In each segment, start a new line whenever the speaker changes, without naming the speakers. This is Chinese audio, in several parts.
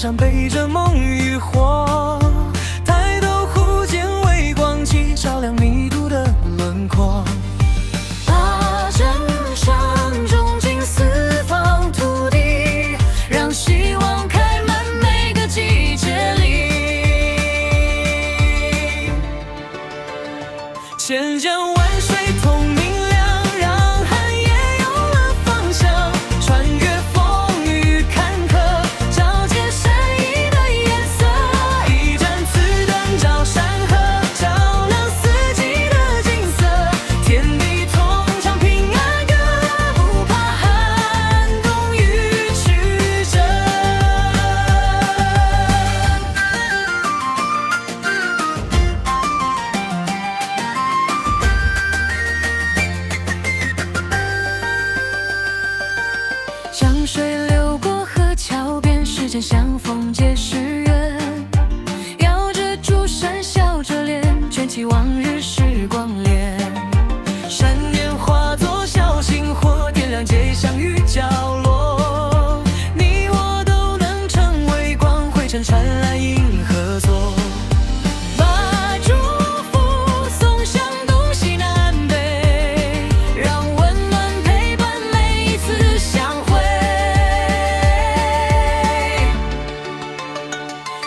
上背着梦与火，抬头忽见微光机照亮迷途的轮廓。
把真相种进四方土地，让希望开满每个季节里。
千江万水通明亮，让寒夜有了方向。穿越风雨坎坷，照见善意的颜色。一盏刺灯照山河，照亮四季的景色。天地同唱平安歌，不怕寒冬与曲折。
江水流过河桥边，时间相逢皆是缘。摇着竹扇笑着脸，卷起往日时光脸。
闪电化作小星火，点亮街巷与角落。你我都能成为光，汇成灿烂银河座。
把祝福送向东西南北，让温暖陪伴每一次相会。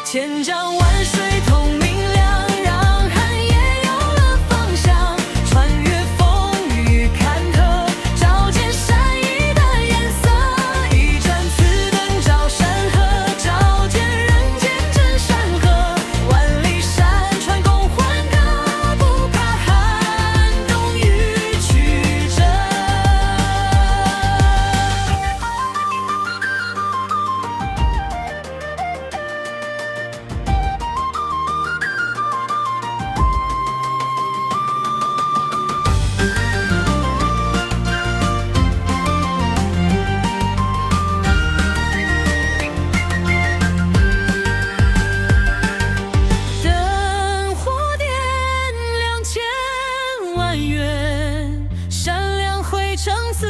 千江万水通明亮，让寒夜有了方向。穿越风雨坎坷，照见善意的颜色。一盏刺灯照山河，照见人间真山河。万里山川共欢歌，不怕寒冬与曲折。
灯火点亮千万元，闪亮汇成四